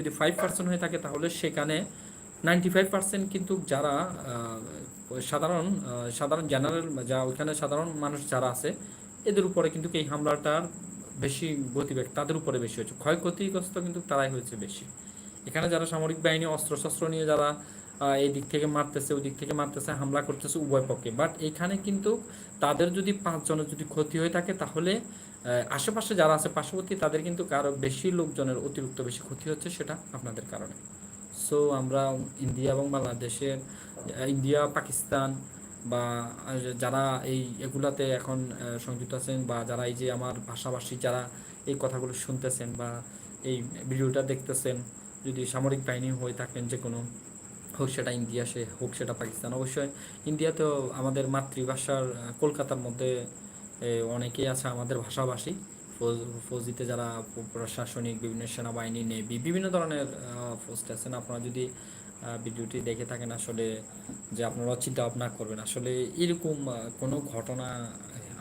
যদি 5% হয়ে থাকে তাহলে সেখানে 95% কিন্তু যারা সাধারণ সাধারণ জেনারেল যা ওইখানে সাধারণ মানুষ যারা আছে এদের উপরে কিন্তু এই হামলাটার বেশি গতিবেগ তাদের উপরে বেশি হয়েছে, ক্ষয়ক্ষতিগ্রস্ত কিন্তু তারাই হয়েছে বেশি। এখানে যারা সামরিক বাহিনী অস্ত্রশস্ত্র নিয়ে যারা এই দিক থেকে মারতেছে ওই দিক থেকে মারতেছে হামলা করতেছে উভয় পক্ষে, বাট এখানে কিন্তু তাদের যদি 5 জনের যদি ক্ষতি হয়ে থাকে তাহলে আশেপাশে যারা আছে পার্শ্ববর্তী তাদের কিন্তু কারো বেশি লোকজনের অতিরিক্ত বেশি ক্ষতি হচ্ছে, সেটা আপনাদের কারণে। সো আমরা ইন্ডিয়া এবং বাংলাদেশের ইন্ডিয়া পাকিস্তান বা যারা এই এগুলাতে এখন সংযুক্ত আছেন বা যারা এই যে আমার ভাষাভাষী যারা এই কথাগুলো শুনতেছেন বা এই ভিডিওটা দেখতেছেন, যদি সামরিক বাহিনী হয়ে থাকেন যে কোনো, হোক সেটা ইন্ডিয়া সে হোক সেটা পাকিস্তান, অবশ্যই ইন্ডিয়াতেও আমাদের মাতৃভাষার কলকাতার মধ্যে অনেকেই আছে আমাদের ভাষাভাষী। ফৌজিতে যারা প্রশাসনিক বিভিন্ন সেনাবাহিনী নেভি বিভিন্ন ধরনের পোস্ট আছেন, আপনারা যদি ভিডিওটি দেখে থাকেন আসলে যে আপনারা চিন্তা ভাবনা করবেন আসলে এরকম কোনো ঘটনা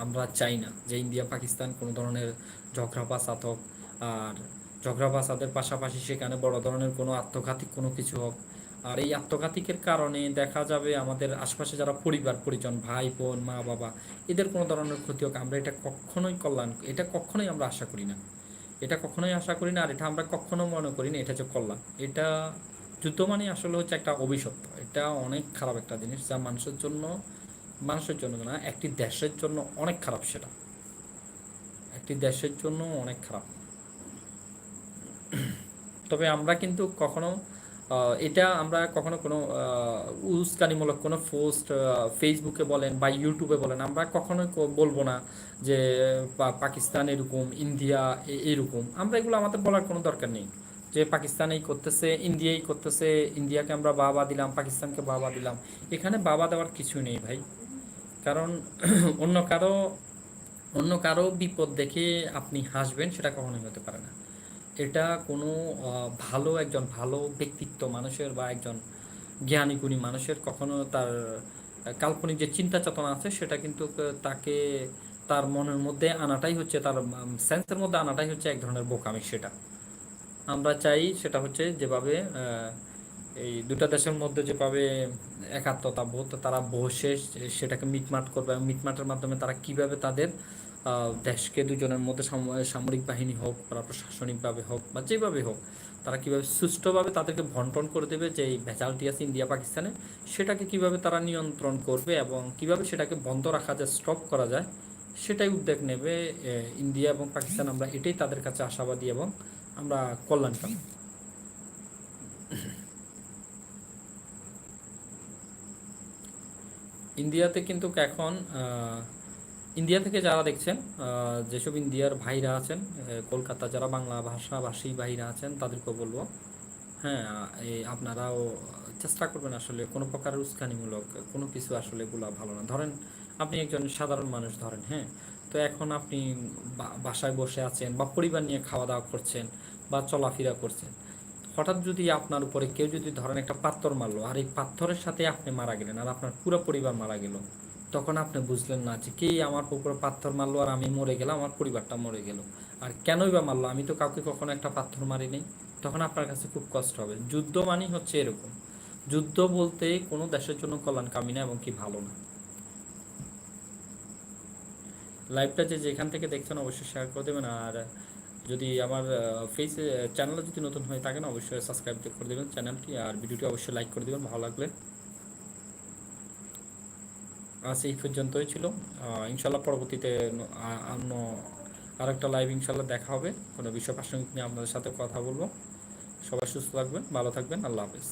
আমরা চাই না যে ইন্ডিয়া পাকিস্তান কোনো ধরনের ঝগড়া ফাসাদ হোক, আর ঝগড়া ফাসাদের পাশাপাশি সেখানে বড় ধরনের কোনো আত্মঘাতী কোনো কিছু হোক। আর এই আত্মঘাতিকের কারণে দেখা যাবে আমাদের আশপাশে যারা পরিবার পরিজন ভাই বোন মা বাবা এদের কোনো ধরনের ক্ষতি হোক, আমরা এটা কখনোই কল্যাণ, এটা কখনোই আমরা আশা করি না, এটা কখনোই আশা করি না। আর এটা আমরা কখনো মনে করি না এটা হচ্ছে কল্যাণ। এটা যুদ্ধ মানে আসলে হচ্ছে একটা অভিশপ্ত, এটা অনেক খারাপ একটা জিনিস যা মানুষের জন্য না, একটি দেশের জন্য অনেক খারাপ, সেটা একটি দেশের জন্য অনেক খারাপ। তবে আমরা কিন্তু কখনো এটা আমরা কখনো কোনো উস্কানিমূলক কোনো পোস্ট ফেসবুকে বলেন বা ইউটিউবে বলেন আমরা কখনোই বলবো না যে পাকিস্তান এরকম ইন্ডিয়া এরকম, আমরা এগুলো আমাদের বলার কোনো দরকার নেই যে পাকিস্তান এই করতেছে ইন্ডিয়াই করতেছে, ইন্ডিয়াকে আমরা বাবা দিলাম পাকিস্তানকে বাবা দিলাম। এখানে বাবা দেওয়ার কিছু নেই ভাই, কারণ অন্য কারো অন্য কারো বিপদ দেখে আপনি হাসবেন সেটা কখনোই হতে পারে না। এটা কোনো ভালো একজন ভালো ব্যক্তিত্ব মানুষের বা একজন জ্ঞানী গুণী মানুষের কখনো তার কাল্পনিক যে চিন্তা চেতনা আছে সেটা কিন্তু তাকে তার মনের মধ্যে আনাটাই হচ্ছে তার সেন্সের মধ্যে আনাটাই হচ্ছে এক ধরনের বোকামি। সেটা আমরা চাই সেটা হচ্ছে যেভাবে এই দুটা দেশের মধ্যে যেভাবে একাত্মতা বোধ তারা বসে সেটাকে মিটমাট করবে এবং মিটমাটের মাধ্যমে তারা কিভাবে তাদের দেশকে দুজনের মধ্যে সামরিক বাহিনী হোক বা প্রশাসনিকভাবে হোক বা যেভাবে হোক তারা কীভাবে সুষ্ঠুভাবে তাদেরকে বন্টন করে দেবে যে এই ভেজালটি আছে ইন্ডিয়া পাকিস্তানে, সেটাকে কিভাবে তারা নিয়ন্ত্রণ করবে এবং কিভাবে সেটাকে বন্ধ রাখা যায় স্টপ করা যায় সেটাই উদ্যোগ নেবে ইন্ডিয়া এবং পাকিস্তান। আমরা এটাই তাদের কাছে আশাবাদী এবং আমরা কল্যাণকামী। ইন্ডিয়াতে কিন্তু এখন ইন্ডিয়া থেকে যারা দেখছেন যেসব ইন্ডিয়ার ভাইরা আছেন কলকাতা যারা বাংলা ভাষাভাষী ভাইরা আছেন তাদেরকে বলবো হ্যাঁ এই আপনারাও চেষ্টা করবেন আসলে কোনো প্রকারের উস্কানিমূলক কোনো কিছু আসলে এগুলো ভালো না। ধরেন আপনি একজন সাধারণ মানুষ ধরেন, হ্যাঁ, তো এখন আপনি বাসায় বসে আছেন বা পরিবার নিয়ে খাওয়া দাওয়া করছেন বা চলাফেরা করছেন, হঠাৎ যদি আপনার উপরে কেউ যদি ধরেন একটা পাথর মারলো আর এই পাথরের সাথে আপনি মারা গেলেন আর আপনার পুরো পরিবার মারা গেল, তখন আপনি বুঝলেন না যে কে আমার উপরে পাথর মারলো আর আমি মরে গেলাম আমার পরিবারটা মরে গেল, আর কেনই বা মারলো, আমি তো কাউকে কখনো একটা পাথর মারি নেই। তখন আপনার কাছে খুব কষ্ট হবে। যুদ্ধ মানেই হচ্ছে এরকম, যুদ্ধ বলতে কোনো দেশের জন্য কল্যাণকামী না এবং কি ভালো না। লাইভটা যে যেখান থেকে দেখছেন অবশ্যই শেয়ার করে দেবেন, আর যদি আমার ফেসে চ্যানেলে যদি নতুন হয়ে থাকেন অবশ্যই সাবস্ক্রাইব করে দেবেন চ্যানেলটি, আর ভিডিওটি অবশ্যই লাইক করে দেবেন ভালো লাগলে। আজ এই পর্যন্তই ছিল, ইনশাল্লাহ পরবর্তীতে অন্য আরেকটা লাইভ ইনশাল্লাহ দেখা হবে, কোনো বিষয় প্রাসঙ্গিক নিয়ে আপনাদের সাথে কথা বলবো। সবাই সুস্থ থাকবেন ভালো থাকবেন, আল্লাহ হাফেজ।